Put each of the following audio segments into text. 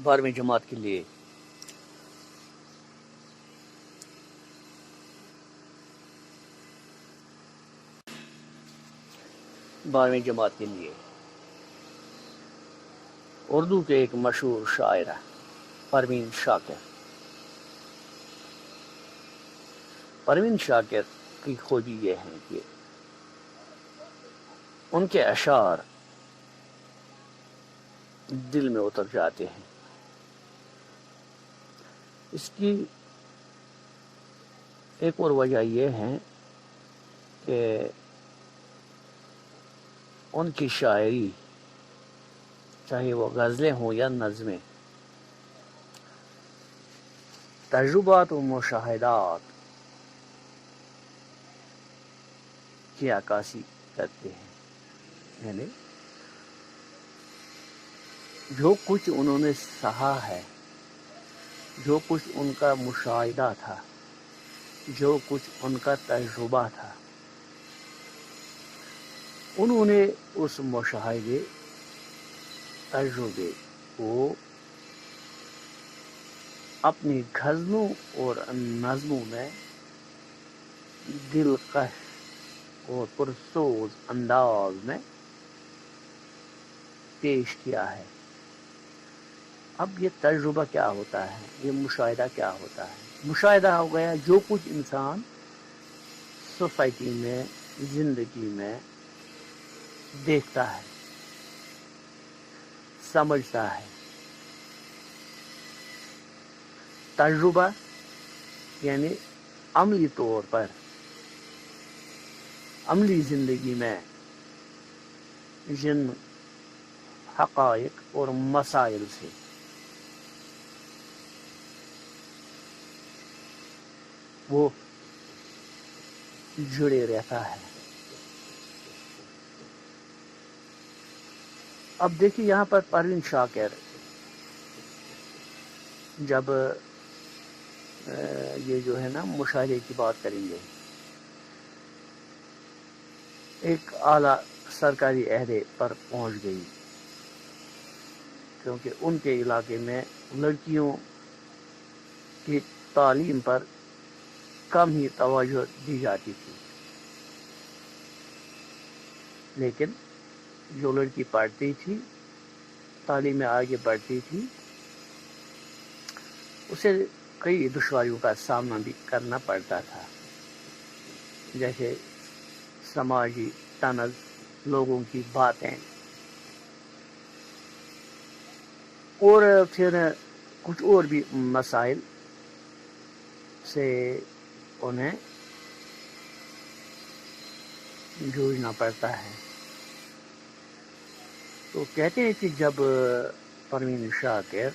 12ویں جماعت کے لیے اردو کے ایک مشہور شاعر پروین شاکر کی خوبی یہ ہے کہ ان کے اشعار دل میں اتر جاتے ہیں. اس کی ایک اور وجہ یہ ہے کہ ان کی شاعری چاہے وہ غزلیں ہوں یا نظمیں تجربات و مشاہدات کی عکاسی کرتے ہیں. یعنی جو کچھ انہوں نے سہا ہے، جو کچھ ان کا مشاہدہ تھا، جو کچھ ان کا تجربہ تھا، انہوں نے اس مشاہدے تجربے کو اپنی غزلوں اور نظموں میں دلکش اور پرسوز انداز میں پیش کیا ہے. اب یہ تجربہ کیا ہوتا ہے، یہ مشاہدہ کیا ہوتا ہے؟ مشاہدہ ہو گیا جو کچھ انسان سوسائٹی میں، زندگی میں دیکھتا ہے، سمجھتا ہے. تجربہ یعنی عملی طور پر عملی زندگی میں جن حقائق اور مسائل سے وہ جڑے رہتا ہے. اب دیکھیے یہاں پر پروین شاکر جب یہ جو ہے نا مشاہدے کی بات کریں گے، ایک اعلیٰ سرکاری عہدے پر پہنچ گئی، کیونکہ ان کے علاقے میں لڑکیوں کی تعلیم پر کم ہی توجہ دی جاتی تھی، لیکن جو لڑکی پڑھتی تھی، تعلیم میں آگے بڑھتی تھی، اسے کئی دشواریوں کا سامنا بھی کرنا پڑتا تھا، جیسے سماجی طنز، لوگوں کی باتیں، اور پھر کچھ اور بھی مسائل سے انہیں جوجھنا پڑتا ہے. تو کہتے ہیں کہ جب پروین شاکر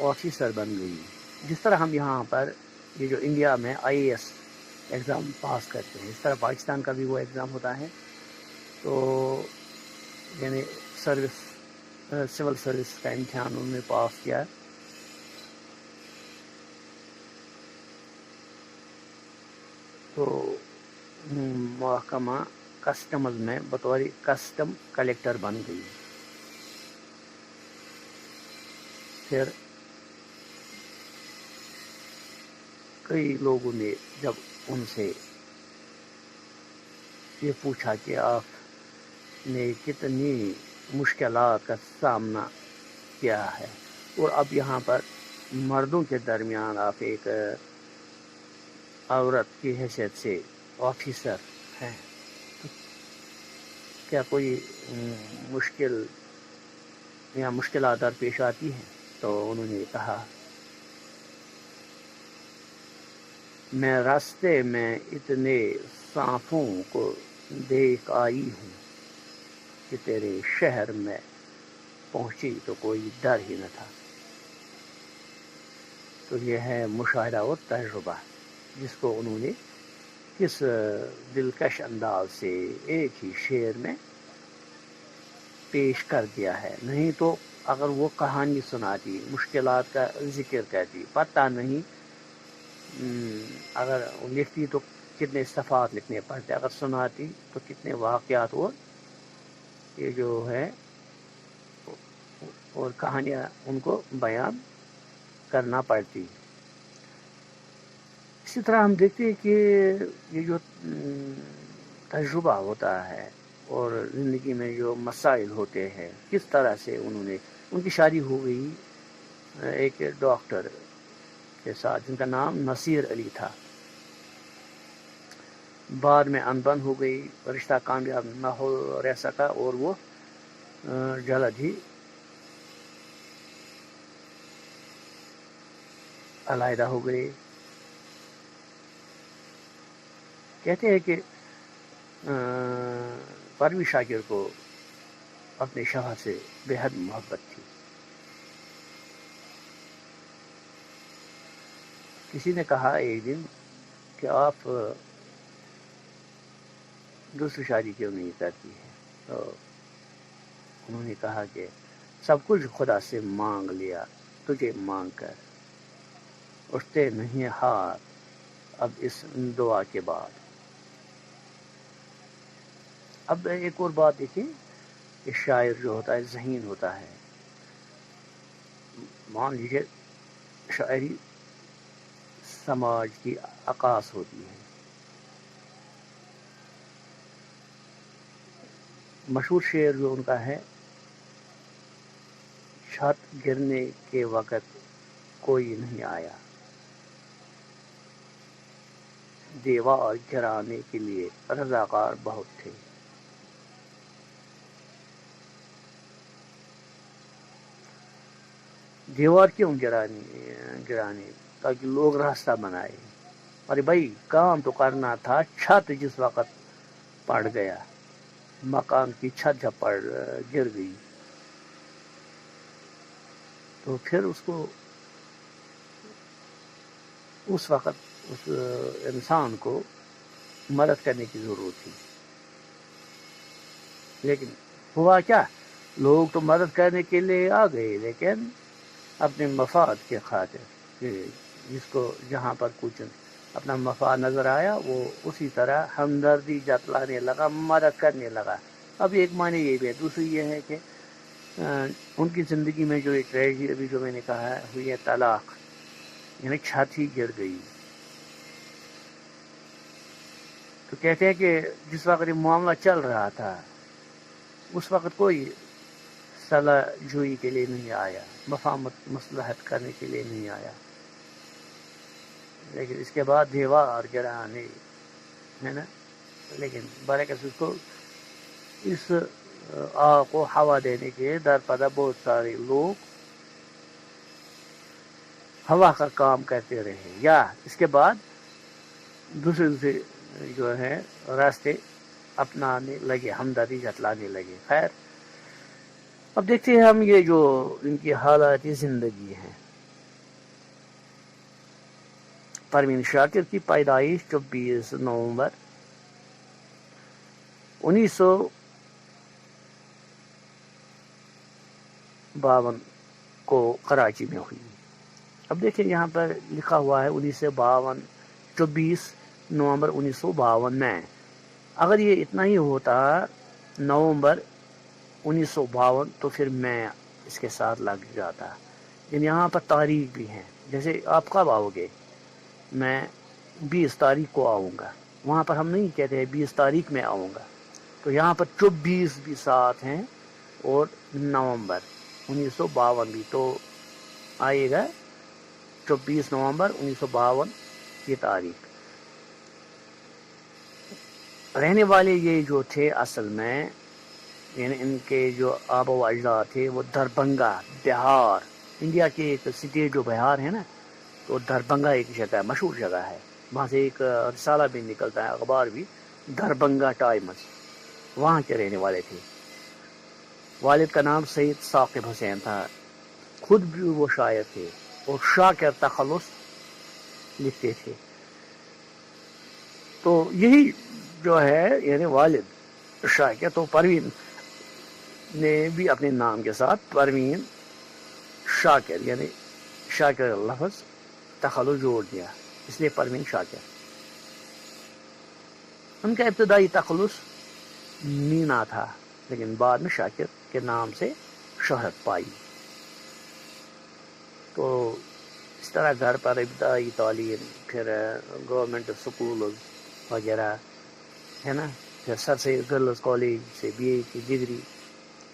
آفیسر بن گئی، جس طرح ہم یہاں پر یہ جو انڈیا میں IAS ایگزام پاس کرتے ہیں، اس طرح پاکستان کا بھی وہ ایگزام ہوتا ہے. تو یعنی سول سروس کا امتحان انہوں نے پاس کیا، تو محکمہ کسٹمز میں بطور کسٹم کلیکٹر بن گئی. پھر کئی لوگوں نے جب ان سے یہ پوچھا کہ آپ نے کتنی مشکلات کا سامنا کیا ہے، اور اب یہاں پر مردوں کے درمیان آپ ایک عورت کی حیثیت سے آفیسر ہیں، تو کیا کوئی مشکل یا مشکلات درپیش آتی ہیں؟ تو انہوں نے کہا، میں راستے میں اتنے سانپوں کو دیکھ آئی ہوں کہ تیرے شہر میں پہنچی تو کوئی ڈر ہی نہ تھا. تو یہ ہے مشاہدہ اور تجربہ، جس کو انہوں نے کس دلکش انداز سے ایک ہی شعر میں پیش کر دیا ہے. نہیں تو اگر وہ کہانی سناتی، مشکلات کا ذکر کرتی، پتہ نہیں اگر لکھتی تو کتنے صفحات لکھنے پڑتے، اگر سناتی تو کتنے واقعات اور یہ جو ہے اور کہانیاں ان کو بیان کرنا پڑتی. اسی طرح ہم دیکھتے ہیں کہ یہ جو تجربہ ہوتا ہے اور زندگی میں جو مسائل ہوتے ہیں کس طرح سے ان کی شادی ہو گئی ایک ڈاکٹر کے ساتھ جن کا نام نصیر علی تھا. بعد میں انبن ہو گئی, رشتہ کامیاب نہ ہو رہ سکا اور وہ جلد ہی علیحدہ ہو گئے. کہتے ہیں کہ پرویز شاکر کو اپنے شوہر سے بے حد محبت تھی. کسی نے کہا ایک دن کہ آپ دوسری شادی کیوں نہیں کرتی ہے؟ تو انہوں نے کہا کہ سب کچھ خدا سے مانگ لیا, تجھے مانگ کر اٹھتے نہیں ہاتھ اب اس دعا کے بعد. اب ایک اور بات دیکھیں کہ شاعر جو ہوتا ہے ذہین ہوتا ہے. مان لیجیے شاعری سماج کی عکاس ہوتی ہے. مشہور شعر جو ان کا ہے, چھت گرنے کے وقت کوئی نہیں آیا, دیوار گرانے کے لیے رضاکار بہت تھے. دیوار کیوں گرانے تاکہ لوگ راستہ بنائے. ارے بھائی کام تو کرنا تھا. چھت جس وقت پڑ گیا, مکان کی چھت جب گر گئی تو پھر اس کو اس وقت اس انسان کو مدد کرنے کی ضرورت تھی. لیکن ہوا کیا, لوگ تو مدد کرنے کے لیے آ گئے لیکن اپنے مفاد کے خاطر, کہ جس کو جہاں پر کچھ اپنا مفاد نظر آیا وہ اسی طرح ہمدردی جتلانے لگا, مدد کرنے لگا. اب ایک معنی یہ بھی ہے. دوسری یہ ہے کہ ان کی زندگی میں جو ایک ٹریجڈی ابھی جو میں نے کہا ہے ہوئی ہے طلاق, یعنی چھت ہی گر گئی. تو کہتے ہیں کہ جس وقت یہ معاملہ چل رہا تھا اس وقت کوئی صلاح جوئی کے لیے نہیں آیا, مفاہمت مصلحت کرنے کے لیے نہیں آیا. لیکن اس کے بعد دیوار گرانے ہے نا, لیکن برعکس اس کو اس آگ کو ہوا دینے کے در پدہ بہت سارے لوگ ہوا کا کام کرتے رہے, یا اس کے بعد دوسرے جو ہے راستے اپنانے لگے, ہمدردی جتلانے لگے. خیر اب دیکھتے ہیں ہم یہ جو ان کی حالات زندگی ہیں. پروین شاکر کی پیدائش 24 نومبر 1952 کو کراچی میں ہوئی. اب دیکھیں یہاں پر لکھا ہوا ہے 24 نومبر 1952 میں. اگر یہ اتنا ہی ہوتا نومبر 1952 تو پھر میں اس کے ساتھ لگ جاتا. لیکن یہاں پر تاریخ بھی ہیں, جیسے آپ کب آؤ گے, میں 20 تاریخ کو آؤں گا. وہاں پر ہم نہیں کہتے ہیں 20 تاریخ میں آؤں گا. تو یہاں پر 24 بھی ساتھ ہیں اور نومبر 1952 بھی, تو آئے گا 24 نومبر 1952 کی تاریخ. رہنے والے یہ جو تھے اصل میں, یعنی ان کے جو آبا و اجداد تھے وہ دربھنگا بہار, انڈیا کے ایک سٹیٹ جو بہار ہے نا, تو دربھنگا ایک جگہ مشہور جگہ ہے. وہاں سے ایک رسالہ بھی نکلتا ہے, اخبار بھی, دربھنگا ٹائمز, وہاں کے رہنے والے تھے. والد کا نام سید ثاقب حسین تھا, خود بھی وہ شاعر تھے اور شاکر تخلص لکھتے تھے. تو یہی جو ہے یعنی والد شاکر, تو پروین نے بھی اپنے نام کے ساتھ پروین شاکر یعنی شاکر لفظ تخلص جوڑ دیا, اس لیے پروین شاکر. ان کا ابتدائی تخلص مینا تھا, لیکن بعد میں شاکر کے نام سے شہرت پائی. تو اس طرح گھر پر ابتدائی تعلیم، پھر گورنمنٹ اسکول وغیرہ ہے نا، پھر سر سید گرلز کالج سے BA کی ڈگری،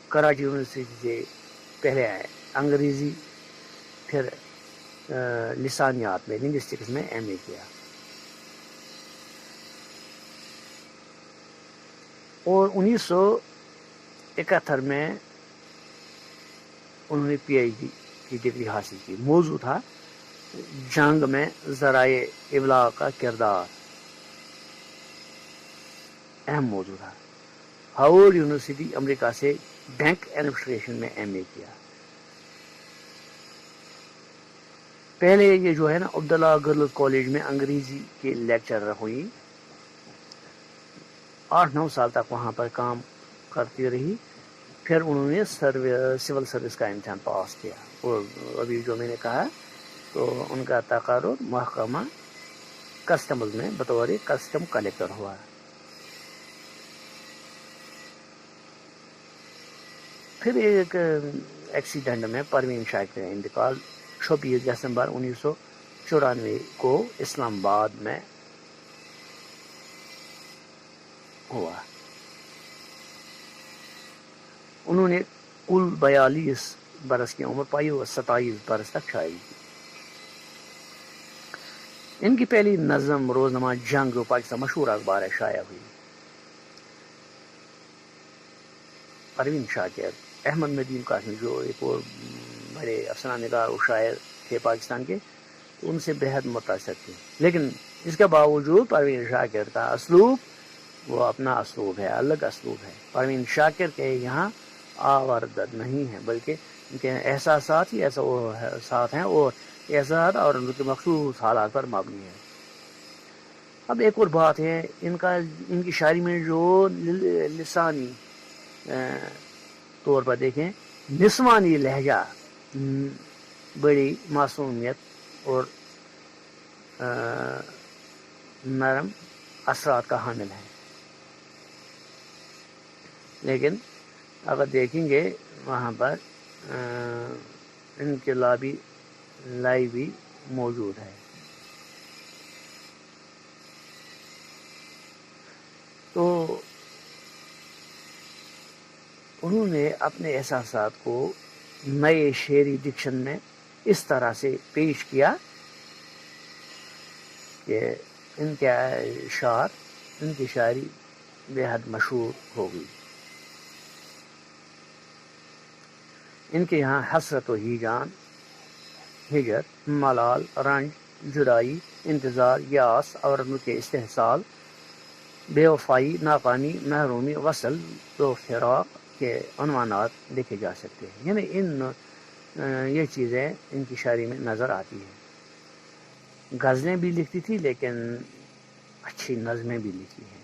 کراچی یونیورسٹی سے پہلے انگریزی، پھر لسانیات میں لنگوسٹکس میں MA کیا. اور 1971 میں انہوں نے PhD کی ڈگری حاصل کی. موضوع تھا جنگ میں ذرائع ابلاغ کا کردار، اہم موضوع تھا. ہاورڈ یونیورسٹی امریکہ سے بینک ایڈمنسٹریشن میں MA کیا. پہلے یہ جو ہے نا عبداللہ گرلز کالج میں انگریزی کے لیکچرر ہوئی، 8-9 سال تک وہاں پر کام کرتی رہی. پھر انہوں نے سول سروس کا امتحان پاس کیا، اور ابھی جو میں نے کہا تو ان کا تقرر محکمہ کسٹمز میں بطور کسٹم کلیکٹر ہوا. پھر ایک ایکسیڈنٹ میں پروین شاکر کا انتقال 26 دسمبر 1994 کو اسلام آباد میں ہوا. انہوں نے کل 42 برس کی عمر پائی اور 27 برس تک شاعری کی. ان کی پہلی نظم روزنامہ جنگ جو پاکستان مشہور اخبار ہے شائع ہوئی. پروین شاکر، احمد ندیم قاسمی جو ایک اور بڑے افسانہ نگار اور شاعر تھے پاکستان کے، ان سے بےحد متاثر تھے. لیکن اس کے باوجود پروین شاکر کا اسلوب وہ اپنا اسلوب ہے، الگ اسلوب ہے. پروین شاکر کے یہاں آوردت نہیں ہے، بلکہ ان کے احساسات ہی ایسا ساتھ ہیں، اور احساسات اور ان کے مخصوص حالات پر مبنی ہے. اب ایک اور بات ہے، ان کی شاعری میں جو لسانی طور پر دیکھیں، نسوانی لہجہ بڑی معصومیت اور نرم اثرات کا حامل ہے. لیکن اگر دیکھیں گے وہاں پر انقلابی لائی بھی موجود ہے. تو انہوں نے اپنے احساسات کو نئے شعری ڈکشن میں اس طرح سے پیش کیا کہ ان کے اشعار، ان کی شاعری بےحد مشہور ہو گئی. ان کے یہاں حسرت و ہیجان، ہجر، ملال، رنج، جدائی، انتظار، یاس اور ان کے استحصال، بے وفائی، ناکامی، محرومی، وصل و فراق کے عنوانات لکھے جا سکتے ہیں. یعنی یہ چیزیں ان کی شاعری میں نظر آتی ہیں. غزلیں بھی لکھتی تھی لیکن اچھی نظمیں بھی لکھی ہیں.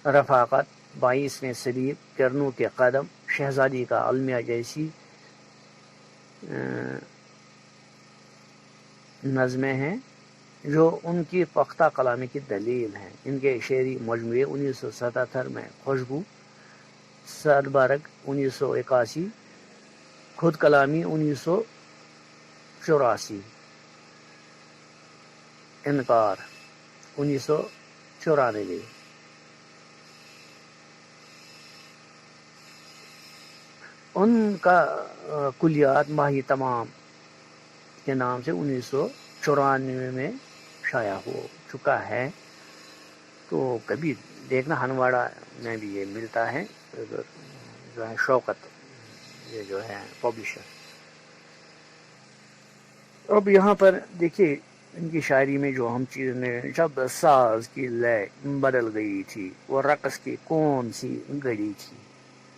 رفاقت، 22ویں صدی، کرنوں کے قدم، شہزادی کا المیہ جیسی نظمیں ہیں جو ان کی پختہ کلامی کی دلیل ہیں. ان کے شعری مجموعے 1977 میں خوشبو، سدبرگ 1981، خود کلامی 1984، انکار 1994، ان کا کلیات ماہی تمام کے نام سے 1994 میں شائع ہو چکا ہے. تو کبھی دیکھنا ہنواڑہ میں بھی یہ ملتا ہے، جو ہے شوکت، یہ جو ہے پبلشر. اب یہاں پر دیکھیے ان کی شاعری میں جو ہم چیز نے، جب ساز کی لے بدل گئی تھی وہ رقص کی کون سی گڑی تھی،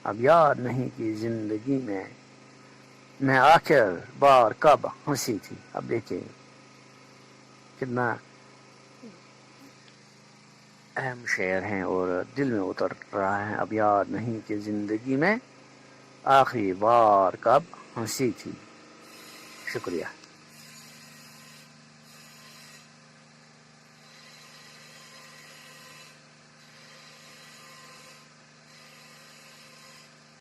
اب یاد نہیں کہ زندگی میں آخر بار کب ہنسی تھی. اب دیکھیں کتنا اہم شعر ہیں اور دل میں اتر رہا ہے. اب یاد نہیں کہ زندگی میں آخری بار کب ہنسی تھی. شکریہ.